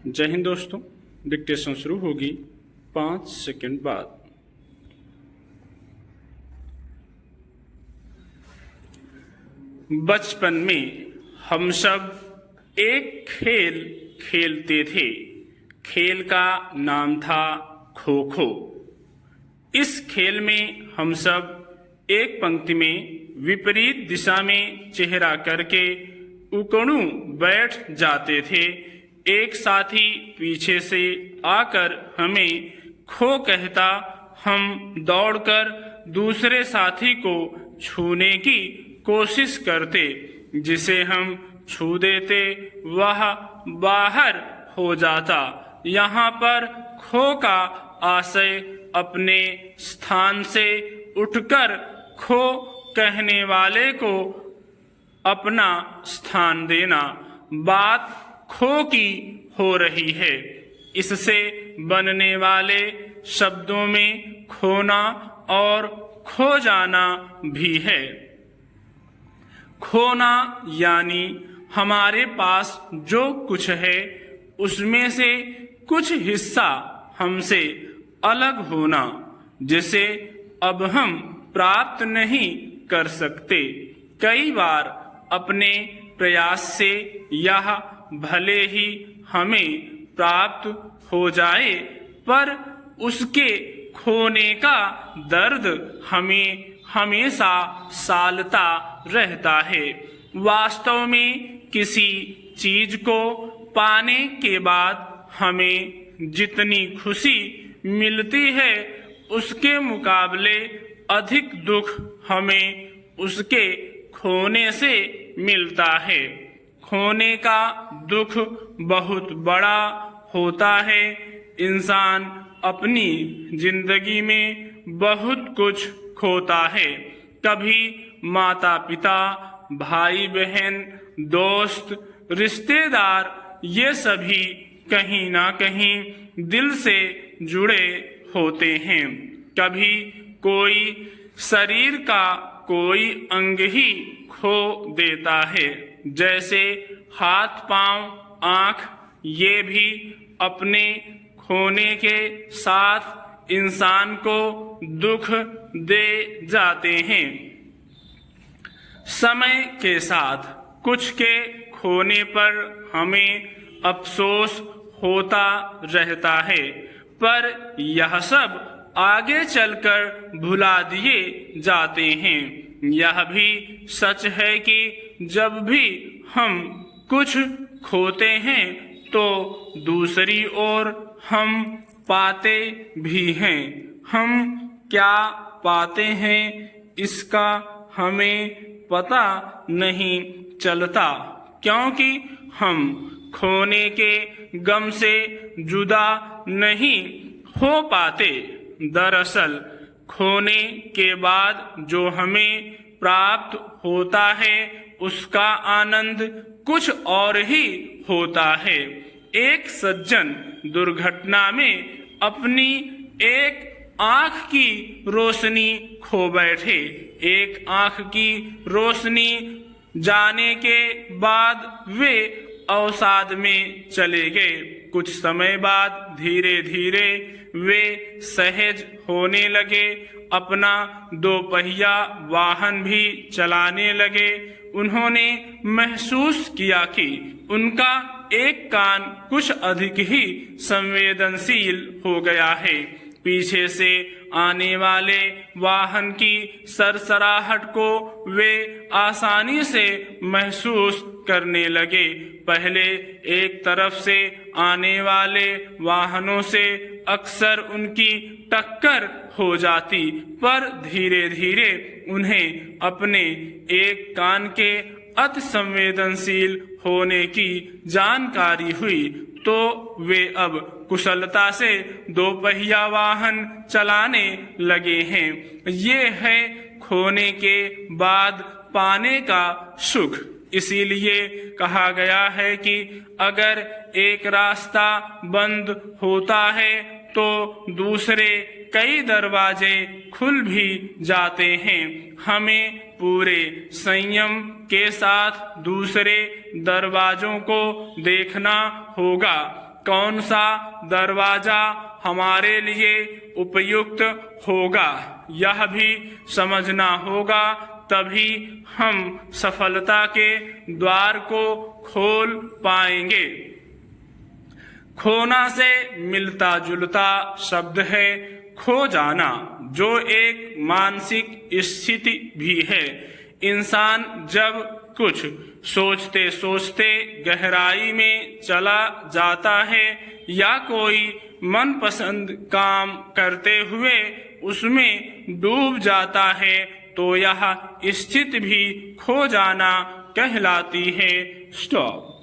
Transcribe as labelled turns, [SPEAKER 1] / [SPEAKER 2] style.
[SPEAKER 1] जय हिंद दोस्तों। डिक्टेशन शुरू होगी 5 सेकंड बाद। बचपन में हम सब एक खेल खेलते थे। खेल का नाम था खो खो। इस खेल में हम सब एक पंक्ति में विपरीत दिशा में चेहरा करके उकड़ू बैठ जाते थे। एक साथी पीछे से आकर हमें खो कहता, हम दौड़कर दूसरे साथी को छूने की कोशिश करते। जिसे हम छू देते वह बाहर हो जाता। यहाँ पर खो का आशय अपने स्थान से उठकर खो कहने वाले को अपना स्थान देना। बात खो की हो रही है। इससे बनने वाले शब्दों में खोना और खो जाना भी है। खोना यानी हमारे पास जो कुछ है उसमें से कुछ हिस्सा हमसे अलग होना, जिसे अब हम प्राप्त नहीं कर सकते। कई बार अपने प्रयास से यह भले ही हमें प्राप्त हो जाए, पर उसके खोने का दर्द हमें हमेशा सालता रहता है। वास्तव में किसी चीज को पाने के बाद हमें जितनी खुशी मिलती है उसके मुकाबले अधिक दुख हमें उसके खोने से मिलता है। खोने का दुख बहुत बड़ा होता है। इंसान अपनी जिंदगी में बहुत कुछ खोता है। कभी माता पिता, भाई बहन, दोस्त, रिश्तेदार, ये सभी कहीं ना कहीं दिल से जुड़े होते हैं। कभी कोई शरीर का कोई अंग ही खो देता है, जैसे हाथ, पांव, आंख। ये भी अपने खोने के साथ इंसान को दुख दे जाते हैं। समय के साथ कुछ के खोने पर हमें अफसोस होता रहता है, पर यह सब आगे चलकर भुला दिए जाते हैं। यह भी सच है कि जब भी हम कुछ खोते हैं तो दूसरी ओर हम पाते भी हैं। हम क्या पाते हैं इसका हमें पता नहीं चलता, क्योंकि हम खोने के गम से जुदा नहीं हो पाते। दरअसल खोने के बाद जो हमें प्राप्त होता है उसका आनंद कुछ और ही होता है। एक सज्जन दुर्घटना में अपनी एक आंख की रोशनी खो बैठे। एक आंख की रोशनी जाने के बाद वे अवसाद में चले गए। कुछ समय बाद धीरे धीरे वे सहज होने लगे, अपना 2 पहिया वाहन भी चलाने लगे। उन्होंने महसूस किया कि उनका एक कान कुछ अधिक ही संवेदनशील हो गया है। पीछे से आने वाले वाहन की सरसराहट को वे आसानी से महसूस करने लगे। पहले एक तरफ से आने वाले वाहनों से अक्सर उनकी टक्कर हो जाती, पर धीरे धीरे उन्हें अपने एक कान के अति संवेदनशील होने की जानकारी हुई, तो वे अब कुशलता से 2 पहिया वाहन चलाने लगे हैं। ये है खोने के बाद पाने का सुख। इसीलिए कहा गया है कि अगर एक रास्ता बंद होता है तो दूसरे कई दरवाजे खुल भी जाते हैं। हमें पूरे संयम के साथ दूसरे दरवाजों को देखना होगा। कौन सा दरवाजा हमारे लिए उपयुक्त होगा, यह भी समझना होगा। तभी हम सफलता के द्वार को खोल पाएंगे। खोना से मिलता जुलता शब्द है खो जाना, जो एक मानसिक स्थिति भी है। इंसान जब कुछ सोचते सोचते गहराई में चला जाता है या कोई मनपसंद काम करते हुए उसमें डूब जाता है, तो यह स्थिति भी खो जाना कहलाती है। स्टॉप।